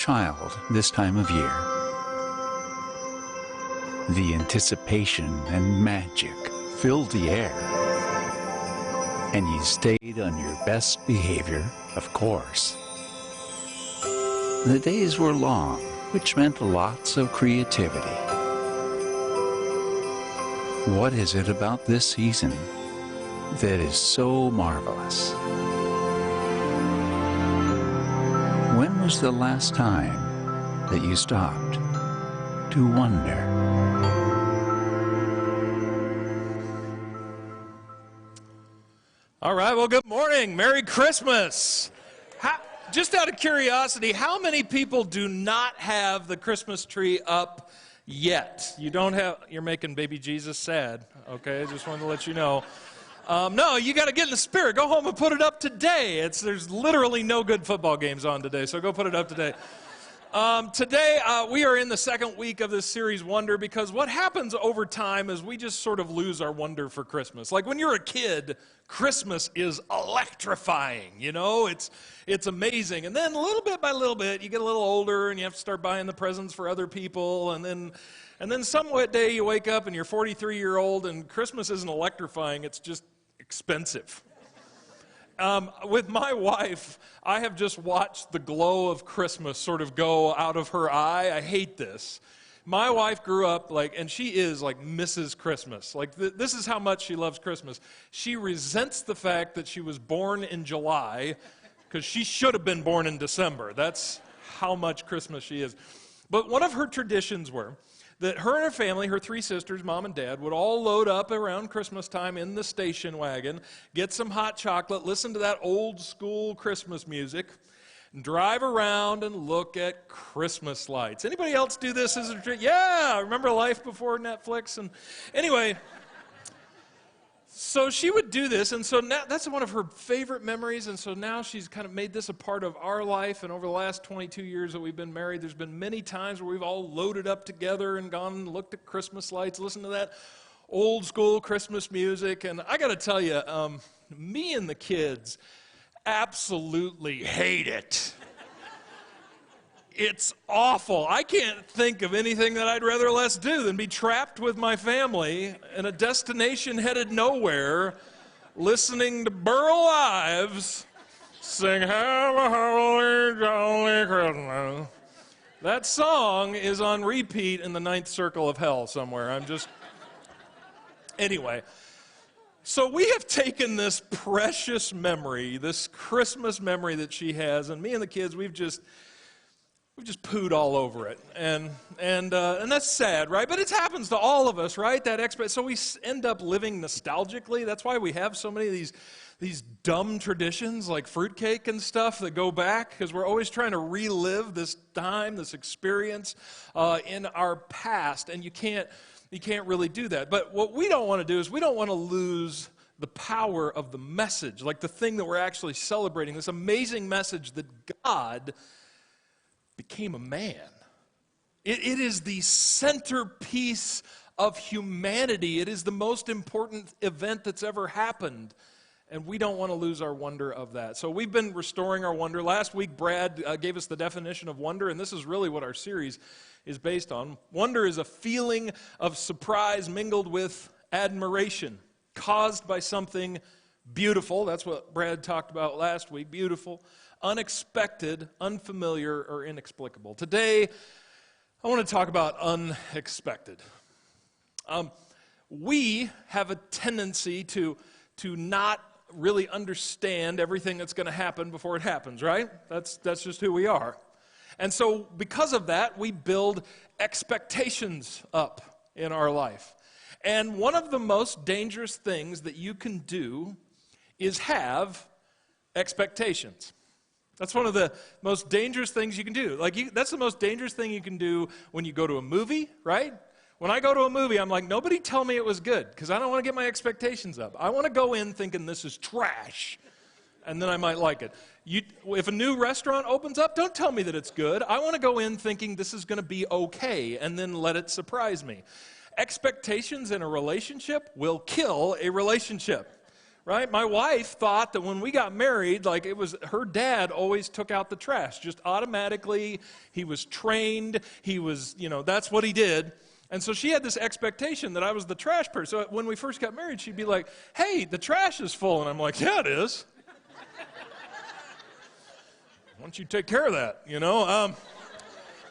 child this time of year. The anticipation and magic filled the air. And you stayed on your best behavior, of course. The days were long, which meant lots of creativity. What is it about this season that is so marvelous? When was the last time that you stopped to wonder? All right, well, good morning. Merry Christmas. Just out of curiosity, how many people do not have the Christmas tree up yet? You don't have, you're making baby Jesus sad, okay? I just wanted to let you know. No, you got to get in the spirit. Go home and put it up today. There's literally no good football games on today, so go put it up today. Today, we are in the second week of this series, Wonder, because what happens over time is we just sort of lose our wonder for Christmas. Like when you're a kid, Christmas is electrifying, you know? It's amazing. And then little bit by little bit, you get a little older and you have to start buying the presents for other people. And then some day you wake up and you're 43-year-old and Christmas isn't electrifying, it's just expensive. With my wife, I have just watched the glow of Christmas sort of go out of her eye. I hate this. My wife grew up and she is like Mrs. Christmas. This is how much she loves Christmas. She resents the fact that she was born in July because she should have been born in December. That's how much Christmas she is. But one of her traditions were that her and her family, her three sisters, mom and dad, would all load up around Christmas time in the station wagon, get some hot chocolate, listen to that old school Christmas music, and drive around and look at Christmas lights. Anybody else do this as a tradition? Yeah, remember life before Netflix? And anyway, so she would do this, and so now that's one of her favorite memories, and so now she's kind of made this a part of our life, and over the last 22 years that we've been married, there's been many times where we've all loaded up together and gone and looked at Christmas lights, listened to that old school Christmas music, and I got to tell you, me and the kids absolutely hate it. It's awful. I can't think of anything that I'd rather less do than be trapped with my family in a destination headed nowhere, listening to Burl Ives sing "Have a Holly Jolly Christmas." That song is on repeat in the ninth circle of hell somewhere. Anyway. So we have taken this precious memory, this Christmas memory that she has, and me and the kids, we've just pooed all over it, and that's sad, right? But it happens to all of us, right? So we end up living nostalgically. That's why we have so many of these dumb traditions like fruitcake and stuff that go back, because we're always trying to relive this time, this experience in our past, and you can't really do that. But what we don't want to do is we don't want to lose the power of the message, like the thing that we're actually celebrating, this amazing message that God became a man. It is the centerpiece of humanity. It is the most important event that's ever happened. And we don't want to lose our wonder of that. So we've been restoring our wonder. Last week, Brad gave us the definition of wonder, and this is really what our series is based on. Wonder is a feeling of surprise mingled with admiration, caused by something beautiful. That's what Brad talked about last week, beautiful, unexpected, unfamiliar, or inexplicable. Today, I want to talk about unexpected. We have a tendency to not really understand everything that's going to happen before it happens, right? That's just who we are. And so because of that, we build expectations up in our life. And one of the most dangerous things that you can do is have expectations. That's one of the most dangerous things you can do. That's the most dangerous thing you can do when you go to a movie, right? When I go to a movie, I'm like, nobody tell me it was good, because I don't want to get my expectations up. I want to go in thinking this is trash, and then I might like it. If a new restaurant opens up, don't tell me that it's good. I want to go in thinking this is going to be okay, and then let it surprise me. Expectations in a relationship will kill a relationship. right? My wife thought that when we got married, like it was her dad always took out the trash, just automatically. He was trained. He was, that's what he did. And so she had this expectation that I was the trash person. So when we first got married, she'd be like, hey, the trash is full. And I'm like, yeah, it is. Why don't you take care of that,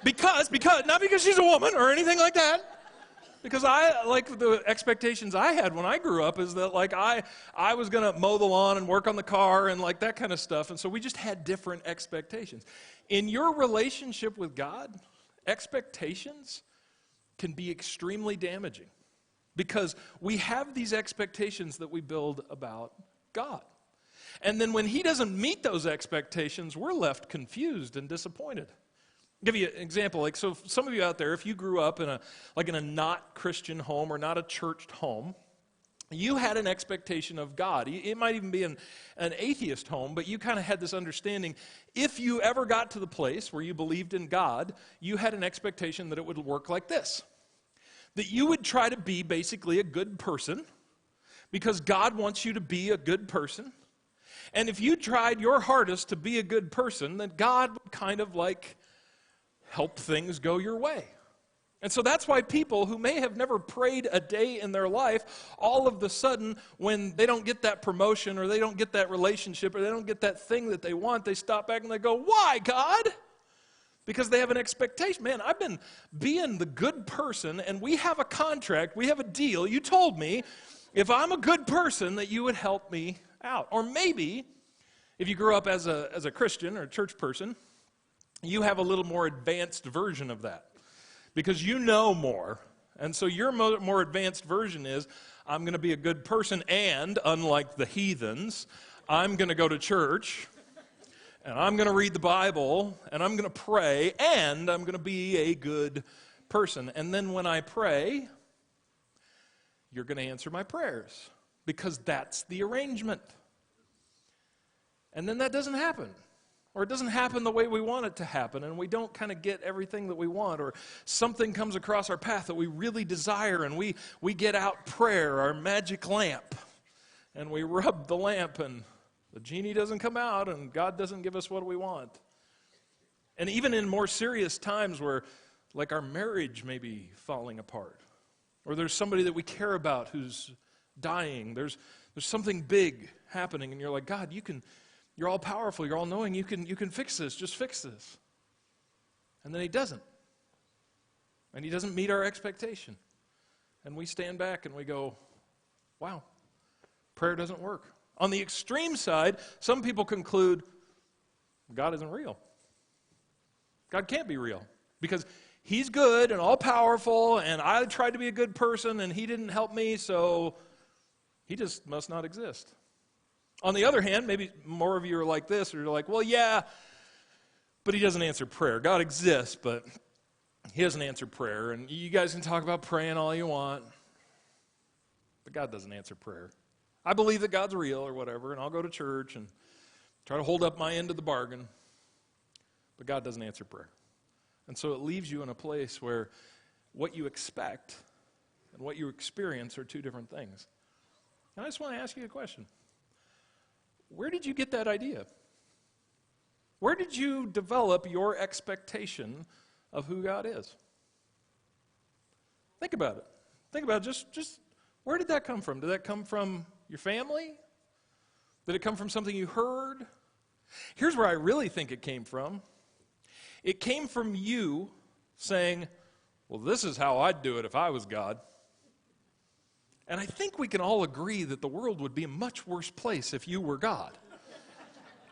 Because, not because she's a woman or anything like that. Because the expectations I had when I grew up is that I was going to mow the lawn and work on the car and that kind of stuff. And so we just had different expectations. In your relationship with God, expectations can be extremely damaging because we have these expectations that we build about God. And then when he doesn't meet those expectations, we're left confused and disappointed. I'll give you an example. So some of you out there, if you grew up in a not Christian home or not a churched home, you had an expectation of God. It might even be an atheist home, but you kind of had this understanding. If you ever got to the place where you believed in God, you had an expectation that it would work like this. That you would try to be basically a good person because God wants you to be a good person. And if you tried your hardest to be a good person, then God would kind of help things go your way. And so that's why people who may have never prayed a day in their life, all of a sudden, when they don't get that promotion or they don't get that relationship or they don't get that thing that they want, they stop back and they go, why, God? Because they have an expectation. Man, I've been being the good person, and we have a contract, we have a deal. You told me if I'm a good person that you would help me out. Or maybe, if you grew up as a Christian or a church person, you have a little more advanced version of that because you know more. And so your more advanced version is, I'm going to be a good person, and unlike the heathens, I'm going to go to church, and I'm going to read the Bible, and I'm going to pray, and I'm going to be a good person. And then when I pray, you're going to answer my prayers because that's the arrangement. And then that doesn't happen. Or it doesn't happen the way we want it to happen, and we don't kind of get everything that we want, or something comes across our path that we really desire, and we get out prayer, our magic lamp, and we rub the lamp, and the genie doesn't come out, and God doesn't give us what we want. And even in more serious times where, our marriage may be falling apart, or there's somebody that we care about who's dying, there's something big happening, and you're like, God, you're all powerful, you're all knowing, you can fix this, just fix this. And then he doesn't. And he doesn't meet our expectation. And we stand back and we go, wow, prayer doesn't work. On the extreme side, some people conclude God isn't real. God can't be real because he's good and all powerful, and I tried to be a good person and he didn't help me, so he just must not exist. On the other hand, maybe more of you are like this, or you're like, well, yeah, but he doesn't answer prayer. God exists, but he doesn't answer prayer. And you guys can talk about praying all you want, but God doesn't answer prayer. I believe that God's real or whatever, and I'll go to church and try to hold up my end of the bargain, but God doesn't answer prayer. And so it leaves you in a place where what you expect and what you experience are two different things. And I just want to ask you a question. Where did you get that idea? Where did you develop your expectation of who God is? Think about it. Think about it. Just where did that come from? Did that come from your family? Did it come from something you heard? Here's where I really think it came from. It came from you saying, well, this is how I'd do it if I was God. And I think we can all agree that the world would be a much worse place if you were God.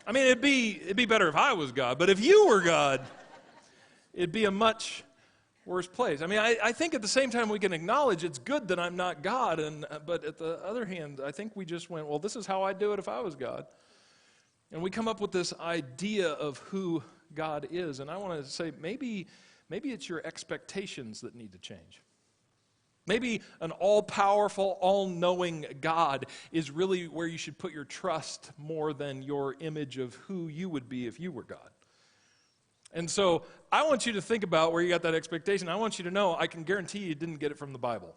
I mean, it'd be better if I was God, but if you were God, it'd be a much worse place. I mean, I think at the same time we can acknowledge it's good that I'm not God, but at the other hand, I think we just went, well, this is how I'd do it if I was God. And we come up with this idea of who God is, and I want to say maybe it's your expectations that need to change. Maybe an all-powerful, all-knowing God is really where you should put your trust more than your image of who you would be if you were God. And so I want you to think about where you got that expectation. I want you to know, I can guarantee you didn't get it from the Bible.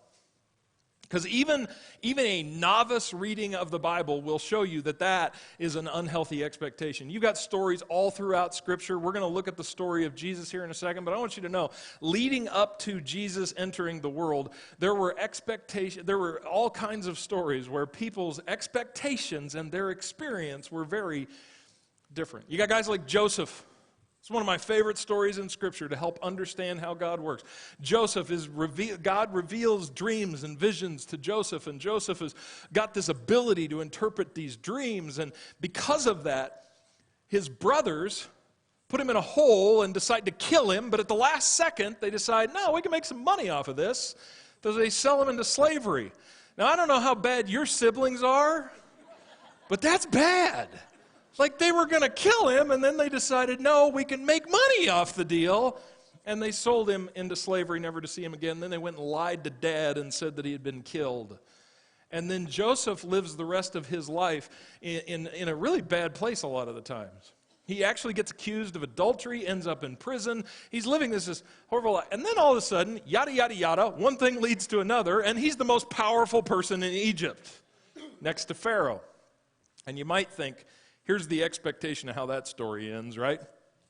Because even a novice reading of the Bible will show you that that is an unhealthy expectation. You've got stories all throughout Scripture. We're going to look at the story of Jesus here in a second, but I want you to know, leading up to Jesus entering the world, there were all kinds of stories where people's expectations and their experience were very different. You got guys like Joseph. It's one of my favorite stories in Scripture to help understand how God works. God reveals dreams and visions to Joseph, and Joseph has got this ability to interpret these dreams, and because of that, his brothers put him in a hole and decide to kill him, but at the last second, they decide, no, we can make some money off of this, so they sell him into slavery. Now, I don't know how bad your siblings are, but that's bad. Like they were going to kill him, and then they decided, no, we can make money off the deal. And they sold him into slavery, never to see him again. Then they went and lied to Dad and said that he had been killed. And then Joseph lives the rest of his life in a really bad place a lot of the times. He actually gets accused of adultery, ends up in prison. He's living this horrible life. And then all of a sudden, yada, yada, yada, one thing leads to another, and he's the most powerful person in Egypt, next to Pharaoh. And you might think, here's the expectation of how that story ends, right?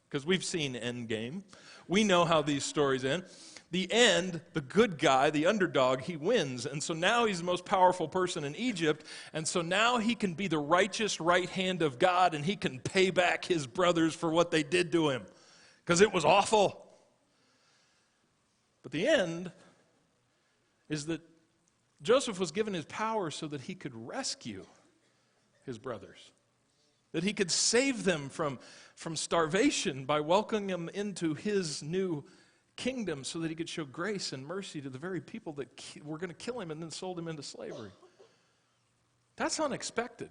Because we've seen Endgame. We know how these stories end. The end, the good guy, the underdog, he wins. And so now he's the most powerful person in Egypt. And so now he can be the righteous right hand of God, and he can pay back his brothers for what they did to him. Because it was awful. But the end is that Joseph was given his power so that he could rescue his brothers. That he could save them from starvation by welcoming them into his new kingdom so that he could show grace and mercy to the very people that were going to kill him and then sold him into slavery. That's unexpected.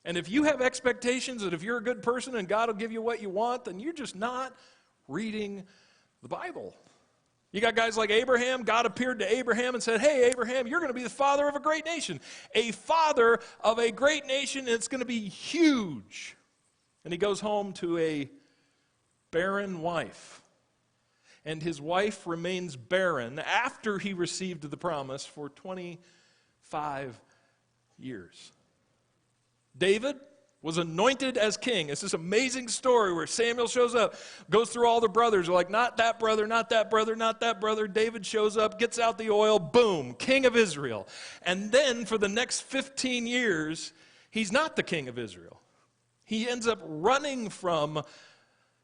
And if you have expectations that if you're a good person and God will give you what you want, then you're just not reading the Bible. You got guys like Abraham. God appeared to Abraham and said, hey, Abraham, you're going to be the father of a great nation. A father of a great nation, and it's going to be huge. And he goes home to a barren wife. And his wife remains barren after he received the promise for 25 years. David was anointed as king. It's this amazing story where Samuel shows up, goes through all the brothers, are like, not that brother, not that brother, not that brother. David shows up, gets out the oil, boom, king of Israel. And then for the next 15 years, he's not the king of Israel. He ends up running from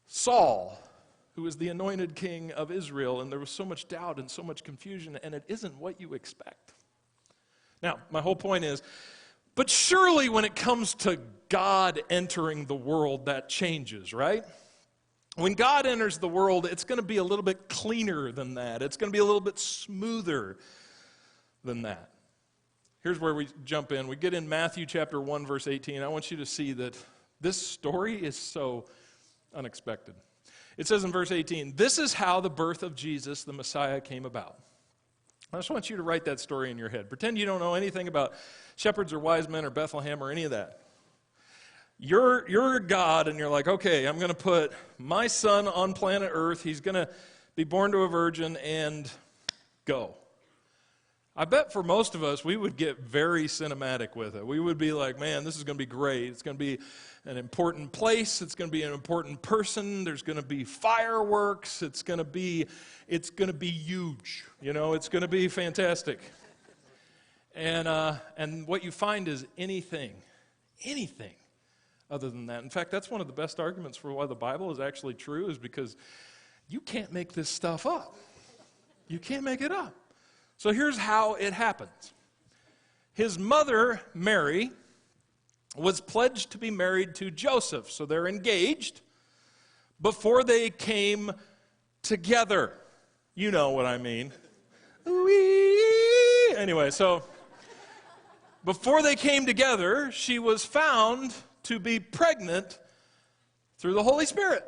Saul, who is the anointed king of Israel, and there was so much doubt and so much confusion, and it isn't what you expect. Now, my whole point is, but surely when it comes to God entering the world, that changes, right? When God enters the world, it's going to be a little bit cleaner than that. It's going to be a little bit smoother than that. Here's where we jump in. We get in Matthew chapter 1, verse 18. I want you to see that this story is so unexpected. It says in verse 18, this is how the birth of Jesus, the Messiah, came about. I just want you to write that story in your head. Pretend you don't know anything about shepherds or wise men or Bethlehem or any of that. You're God, and you're like, okay, I'm going to put my son on planet Earth. He's going to be born to a virgin and go. I bet for most of us, we would get very cinematic with it. We would be like, man, this is going to be great. It's going to be an important place. It's going to be an important person. There's going to be fireworks. It's going to be huge. You know, it's going to be fantastic. And what you find is anything other than that. In fact, that's one of the best arguments for why the Bible is actually true, is because you can't make this stuff up. You can't make it up. So here's how it happens. His mother, Mary, was pledged to be married to Joseph. So they're engaged before they came together. You know what I mean. Anyway, so before they came together, she was found to be pregnant through the Holy Spirit.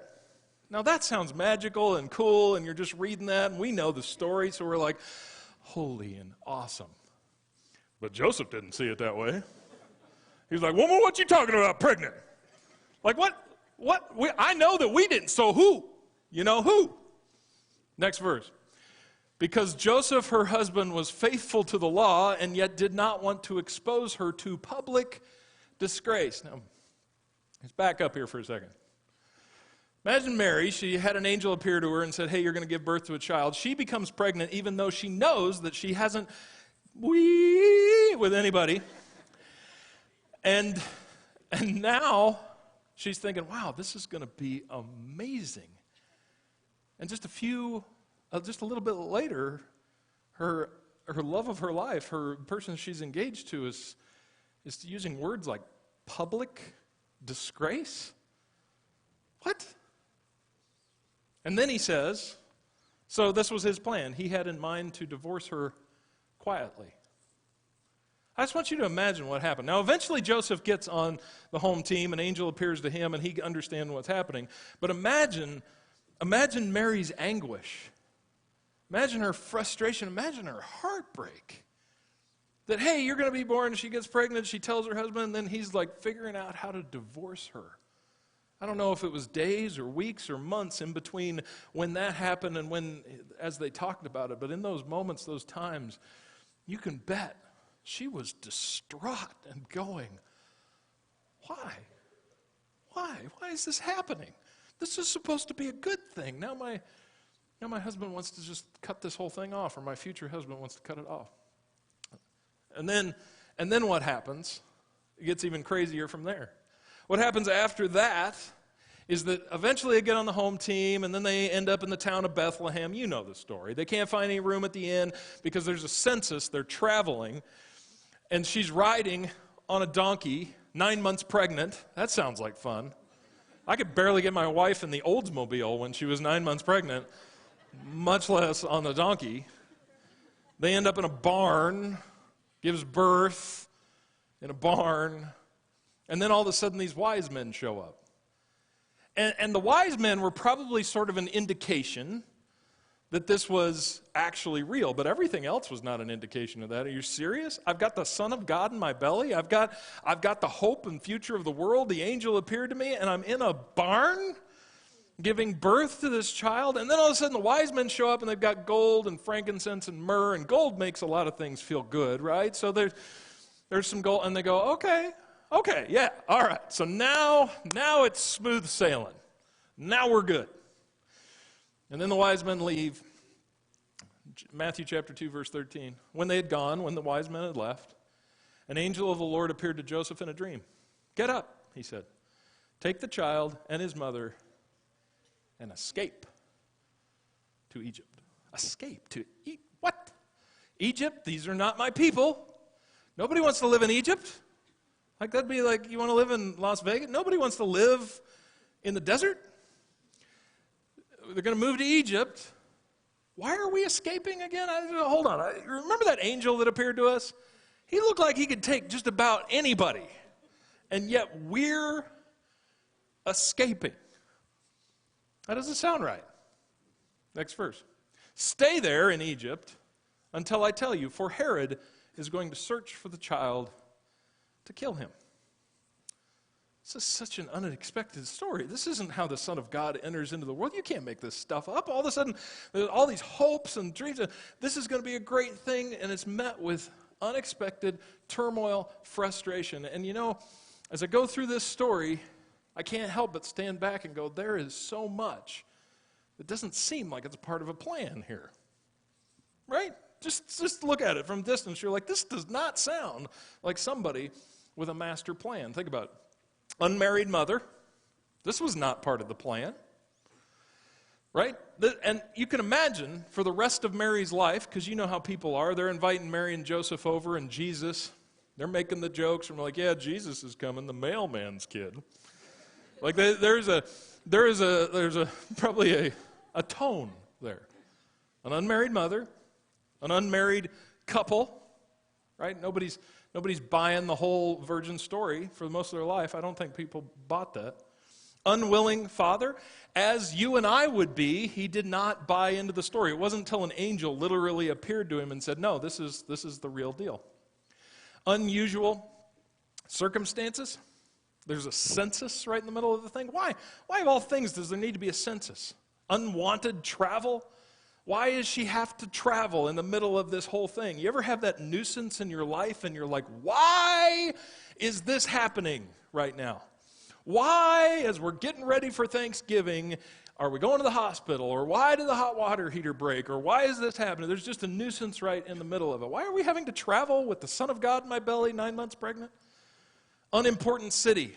Now that sounds magical and cool, and you're just reading that, and we know the story, so we're like, holy and awesome. But Joseph didn't see it that way. He's like, woman, what you talking about, pregnant? Like, what? I know that we didn't, so who? You know who? Next verse. Because Joseph, her husband, was faithful to the law and yet did not want to expose her to public disgrace. Now, let's back up here for a second. Imagine Mary, she had an angel appear to her and said, hey, you're going to give birth to a child. She becomes pregnant even though she knows that she hasn't with anybody. And now she's thinking, wow, this is going to be amazing. And just a little bit later, her love of her life, her person she's engaged to is using words like public disgrace. What? And then he says, so this was his plan. He had in mind to divorce her quietly. I just want you to imagine what happened. Now, eventually Joseph gets on the home team, an angel appears to him, and he understands what's happening. But imagine Mary's anguish. Imagine her frustration. Imagine her heartbreak. That, hey, you're going to be born. She gets pregnant. She tells her husband, and then he's like figuring out how to divorce her. I don't know if it was days or weeks or months in between when that happened and when, as they talked about it. But in those moments, those times, you can bet she was distraught and going, why? Why is this happening? This is supposed to be a good thing. Now my husband wants to just cut this whole thing off, or my future husband wants to cut it off. And then what happens? It gets even crazier from there. What happens after that is that eventually they get on the home team, and then they end up in the town of Bethlehem. You know the story. They can't find any room at the inn because there's a census. They're traveling, and she's riding on a donkey, 9 months pregnant. That sounds like fun. I could barely get my wife in the Oldsmobile when she was 9 months pregnant, much less on the donkey. They end up in a barn, gives birth in a barn, and then all of a sudden these wise men show up. And the wise men were probably sort of an indication that this was actually real, but everything else was not an indication of that. Are you serious? I've got the Son of God in my belly. I've got the hope and future of the world. The angel appeared to me, and I'm in a barn giving birth to this child. And then all of a sudden the wise men show up, and they've got gold and frankincense and myrrh, and gold makes a lot of things feel good, right? So there's some gold, and they go, okay, yeah, all right. So now it's smooth sailing. Now we're good. And then the wise men leave. Matthew chapter 2, verse 13. When they had gone, when the wise men had left, an angel of the Lord appeared to Joseph in a dream. Get up, he said. Take the child and his mother and escape to Egypt. Escape to what? Egypt? These are not my people. Nobody wants to live in Egypt. Like, that'd be like, you want to live in Las Vegas? Nobody wants to live in the desert. They're going to move to Egypt. Why are we escaping again? Hold on. Remember that angel that appeared to us? He looked like he could take just about anybody. And yet we're escaping. That doesn't sound right. Next verse. Stay there in Egypt until I tell you, for Herod is going to search for the child to kill him. This is such an unexpected story. This isn't how the Son of God enters into the world. You can't make this stuff up. All of a sudden, there's all these hopes and dreams. This is going to be a great thing, and it's met with unexpected turmoil, frustration. And you know, as I go through this story, I can't help but stand back and go, there is so much that doesn't seem like it's a part of a plan here. Right? Just look at it from a distance. You're like, this does not sound like somebody with a master plan. Think about it. Unmarried mother. This was not part of the plan. Right? And you can imagine for the rest of Mary's life, because you know how people are, they're inviting Mary and Joseph over, and Jesus, they're making the jokes, and we're like, yeah, Jesus is coming, the mailman's kid. Like there's probably a tone there. An unmarried mother, an unmarried couple, right? Nobody's buying the whole virgin story for most of their life. I don't think people bought that. Unwilling father, as you and I would be, he did not buy into the story. It wasn't until an angel literally appeared to him and said, no, this is the real deal. Unusual circumstances. There's a census right in the middle of the thing. Why of all things does there need to be a census? Unwanted travel. Why does she have to travel in the middle of this whole thing? You ever have that nuisance in your life and you're like, why is this happening right now? Why, as we're getting ready for Thanksgiving, are we going to the hospital? Or why did the hot water heater break? Or why is this happening? There's just a nuisance right in the middle of it. Why are we having to travel with the Son of God in my belly, 9 months pregnant? Unimportant city.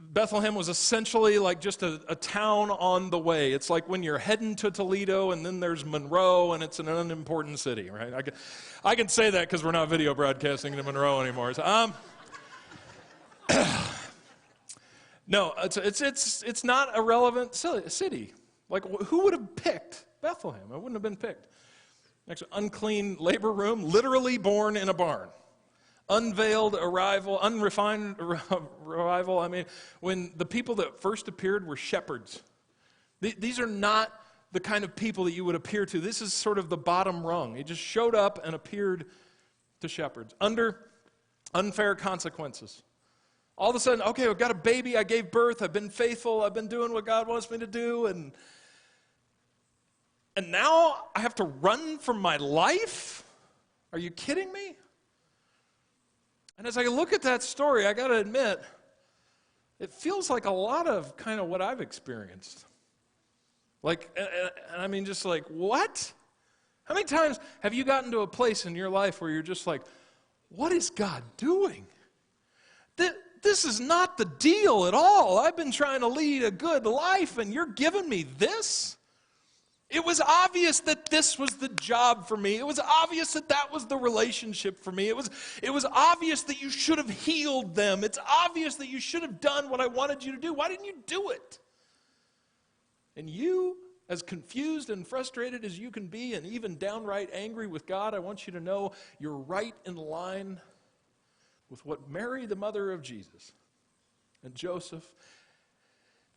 Bethlehem was essentially like just a town on the way. It's like when you're heading to Toledo and then there's Monroe and it's an unimportant city, right? I can say that because we're not video broadcasting to Monroe anymore. So, no, it's not a relevant city. Like, who would have picked Bethlehem? It wouldn't have been picked. Next, unclean labor room, literally born in a barn. Unveiled arrival, unrefined arrival. I mean, when the people that first appeared were shepherds. These are not the kind of people that you would appear to. This is sort of the bottom rung. He just showed up and appeared to shepherds under unfair consequences. All of a sudden, okay, I've got a baby, I gave birth, I've been faithful, I've been doing what God wants me to do, and now I have to run from my life? Are you kidding me? And as I look at that story, I got to admit, it feels like a lot of kind of what I've experienced. Like, and I mean, just like, what? How many times have you gotten to a place in your life where you're just like, what is God doing? This is not the deal at all. I've been trying to lead a good life, and you're giving me this? It was obvious that this was the job for me. It was obvious that that was the relationship for me. It was obvious that you should have healed them. It's obvious that you should have done what I wanted you to do. Why didn't you do it? And you, as confused and frustrated as you can be, and even downright angry with God, I want you to know you're right in line with what Mary, the mother of Jesus, and Joseph,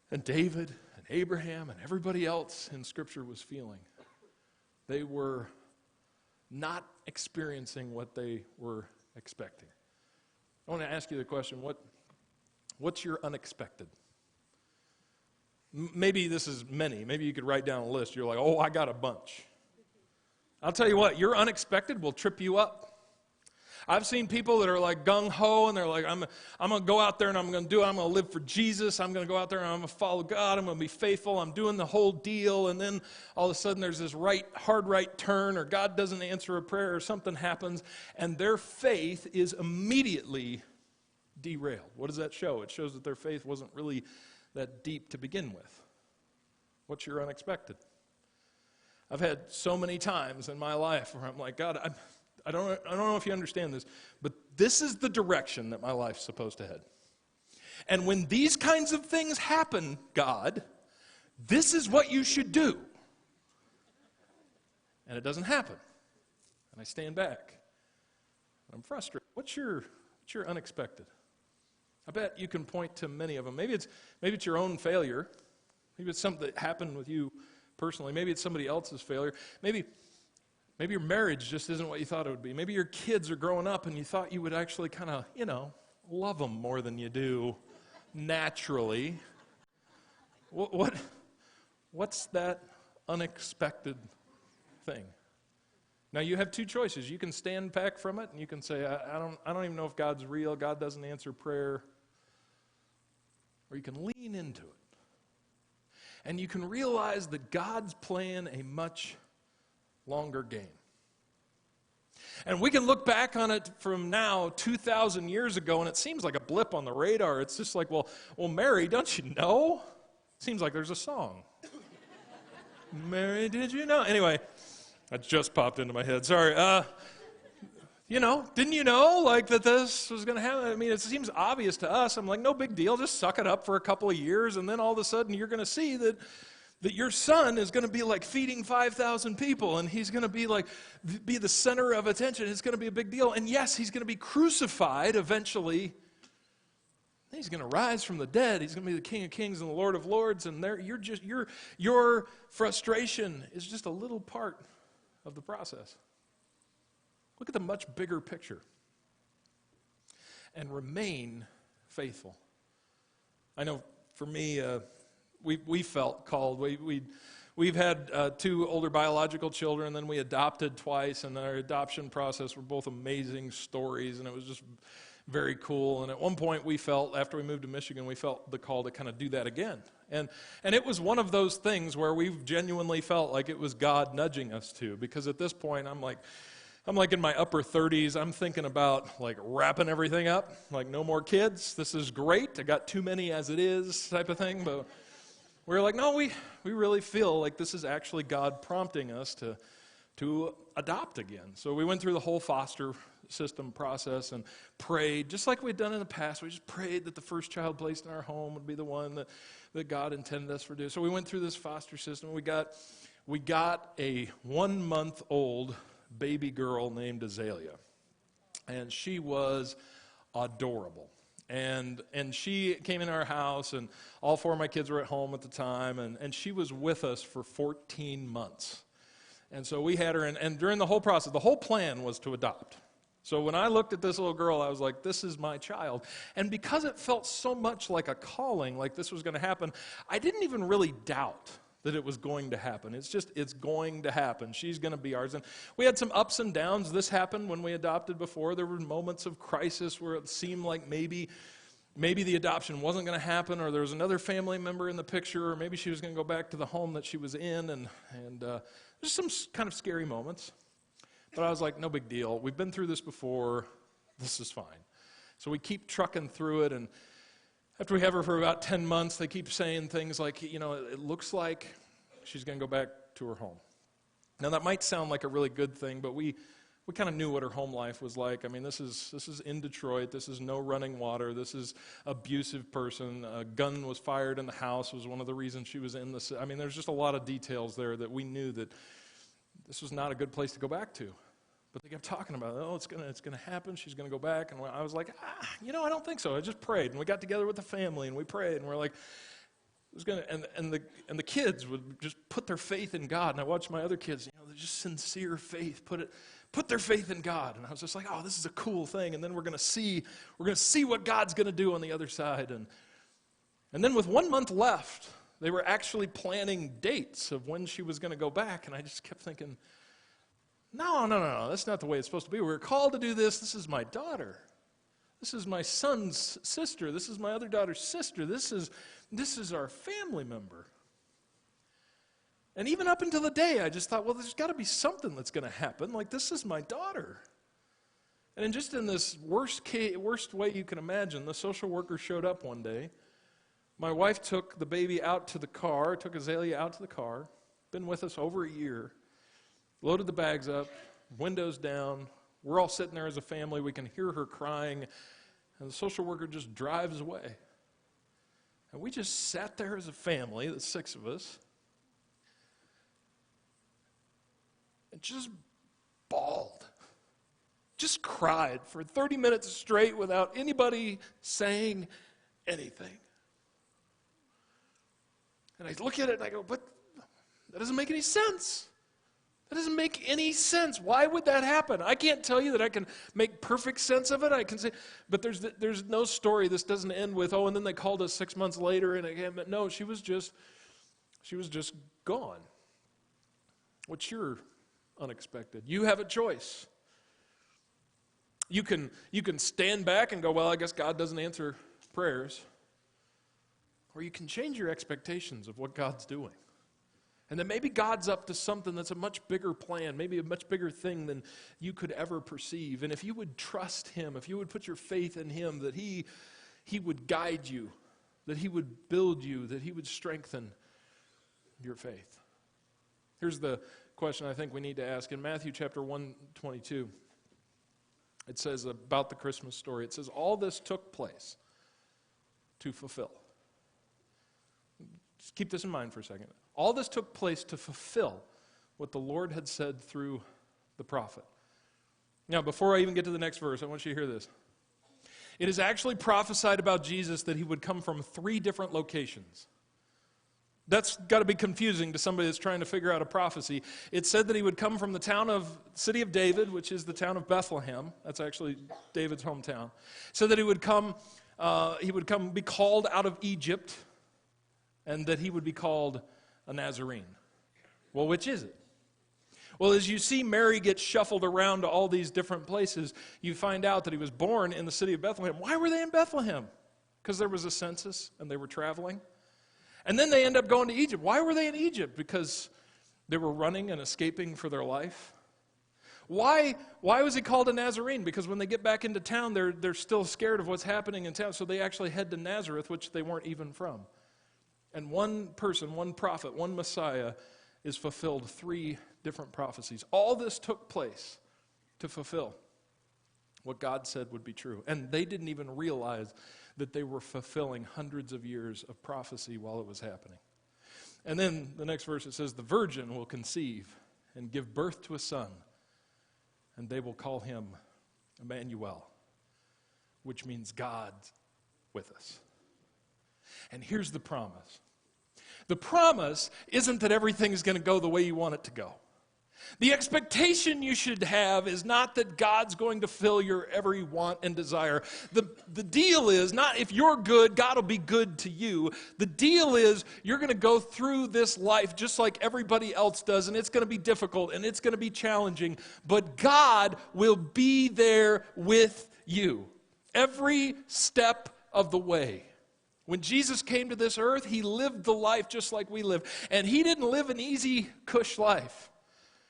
and David, and Abraham, and everybody else in Scripture was feeling. They were not experiencing what they were expecting. I want to ask you the question, what's your unexpected? Maybe this is many. Maybe you could write down a list. You're like, oh, I got a bunch. I'll tell you what, your unexpected will trip you up. I've seen people that are like gung-ho, and they're like, I'm going to go out there and I'm going to do it. I'm going to live for Jesus. I'm going to go out there and I'm going to follow God. I'm going to be faithful. I'm doing the whole deal. And then all of a sudden there's this hard right turn, or God doesn't answer a prayer, or something happens, and their faith is immediately derailed. What does that show? It shows that their faith wasn't really that deep to begin with. What's your unexpected? I've had so many times in my life where I'm like, God, I don't know if you understand this, but this is the direction that my life's supposed to head. And when these kinds of things happen, God, this is what you should do. And it doesn't happen. And I stand back. I'm frustrated. What's your unexpected? I bet you can point to many of them. Maybe it's your own failure. Maybe it's something that happened with you personally. Maybe it's somebody else's failure. Maybe your marriage just isn't what you thought it would be. Maybe your kids are growing up and you thought you would actually kind of, love them more than you do naturally. What's that unexpected thing? Now you have two choices. You can stand back from it and you can say, I don't even know if God's real. God doesn't answer prayer. Or you can lean into it. And you can realize that God's playing a much longer game. And we can look back on it from now 2,000 years ago, and it seems like a blip on the radar. It's just like, well, Mary, don't you know? It seems like there's a song. Mary, did you know? Anyway, that just popped into my head. Sorry. Didn't you know, that this was going to happen? I mean, it seems obvious to us. I'm like, no big deal. Just suck it up for a couple of years, and then all of a sudden you're going to see that your son is going to be like feeding 5,000 people, and he's going to be the center of attention. It's going to be a big deal. And yes, he's going to be crucified eventually. He's going to rise from the dead. He's going to be the King of Kings and the Lord of Lords. And your frustration is just a little part of the process. Look at the much bigger picture and remain faithful. I know for me, we felt called. we've had 2 older biological children, and then we adopted twice, and our adoption process were both amazing stories, and it was just very cool. And at one point we felt, after we moved to Michigan, we felt the call to kind of do that again. And it was one of those things where we genuinely felt like it was God nudging us to, because at this point I'm like in my upper 30s. I'm thinking about like wrapping everything up, like no more kids. This is great. I got too many as it is type of thing. But we're like, no, we really feel like this is actually God prompting us to adopt again. So we went through the whole foster system process and prayed, just like we'd done in the past. We just prayed that the first child placed in our home would be the one that God intended us for. So we went through this foster system. We got a 1-month-old baby girl named Azalea, and she was adorable. And she came in our house, and all 4 of my kids were at home at the time, and she was with us for 14 months. And so we had her, and during the whole process, the whole plan was to adopt. So when I looked at this little girl, I was like, this is my child. And because it felt so much like a calling, like this was going to happen, I didn't even really doubt that it was going to happen. It's going to happen. She's going to be ours. And we had some ups and downs. This happened when we adopted before. There were moments of crisis where it seemed like maybe the adoption wasn't going to happen, or there was another family member in the picture, or maybe she was going to go back to the home that she was in, and there's some kind of scary moments. But I was like, no big deal. We've been through this before. This is fine. So we keep trucking through it, and after we have her for about 10 months, they keep saying things like, it looks like she's going to go back to her home. Now, that might sound like a really good thing, but we kind of knew what her home life was like. I mean, this is in Detroit. This is no running water. This is abusive person. A gun was fired in the house was one of the reasons she was in this. I mean, there's just a lot of details there that we knew that this was not a good place to go back to. But they kept talking about, it's gonna happen. She's gonna go back, and I was like, I don't think so. I just prayed, and we got together with the family, and we prayed, and we're like, it was gonna. And the kids would just put their faith in God, and I watched my other kids, they're just sincere faith, put their faith in God, and I was just like, this is a cool thing, and then we're gonna see what God's gonna do on the other side, and then with 1 month left, they were actually planning dates of when she was gonna go back, and I just kept thinking, No, that's not the way it's supposed to be. We're called to do this. This is my daughter. This is my son's sister. This is my other daughter's sister. This is our family member. And even up until the day, I just thought, there's got to be something that's going to happen. Like, this is my daughter. And just in this worst way you can imagine, the social worker showed up one day. My wife took the baby out to the car, took Azalea out to the car, been with us over a year. Loaded the bags up, windows down. We're all sitting there as a family. We can hear her crying, and the social worker just drives away. And we just sat there as a family, the 6 of us, and just bawled, just cried for 30 minutes straight without anybody saying anything. And I look at it and I go, but that doesn't make any sense. That doesn't make any sense. Why would that happen? I can't tell you that I can make perfect sense of it. I can say, but there's no story. This doesn't end with, and then they called us 6 months later, and again, but no, she was just gone. What's your unexpected? You have a choice. You can stand back and go, I guess God doesn't answer prayers. Or you can change your expectations of what God's doing. And then maybe God's up to something that's a much bigger plan, maybe a much bigger thing than you could ever perceive. And if you would trust Him, if you would put your faith in Him, that He would guide you, that He would build you, that He would strengthen your faith. Here's the question I think we need to ask. In Matthew chapter 1:22, it says about the Christmas story, it says, all this took place to fulfill. Just keep this in mind for a second. All this took place to fulfill what the Lord had said through the prophet. Now, before I even get to the next verse, I want you to hear this. It is actually prophesied about Jesus that He would come from 3 different locations. That's got to be confusing to somebody that's trying to figure out a prophecy. It said that He would come from the city of David, which is the town of Bethlehem. That's actually David's hometown. It said that He would come, be called out of Egypt, and that He would be called a Nazarene. Well, which is it? Well, as you see Mary get shuffled around to all these different places, you find out that he was born in the city of Bethlehem. Why were they in Bethlehem? Because there was a census and they were traveling. And then they end up going to Egypt. Why were they in Egypt? Because they were running and escaping for their life. Why was he called a Nazarene? Because when they get back into town, they're still scared of what's happening in town, so they actually head to Nazareth, which they weren't even from. And one person, one prophet, one Messiah is fulfilled 3 different prophecies. All this took place to fulfill what God said would be true. And they didn't even realize that they were fulfilling hundreds of years of prophecy while it was happening. And then the next verse, it says, the virgin will conceive and give birth to a son, and they will call him Emmanuel, which means God with us. And here's the promise. The promise isn't that everything is going to go the way you want it to go. The expectation you should have is not that God's going to fill your every want and desire. The deal is not if you're good, God will be good to you. The deal is you're going to go through this life just like everybody else does, and it's going to be difficult and it's going to be challenging, but God will be there with you every step of the way. When Jesus came to this earth, he lived the life just like we live. And he didn't live an easy, cush life.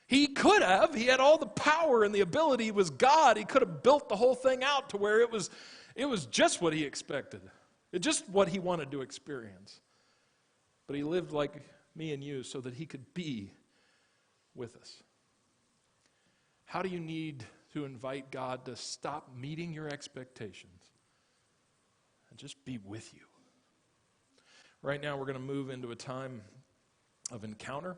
He could have. He had all the power and the ability. He was God. He could have built the whole thing out to where it was just what he expected. Just what he wanted to experience. But he lived like me and you so that he could be with us. How do you need to invite God to stop meeting your expectations and just be with you? Right now we're going to move into a time of encounter.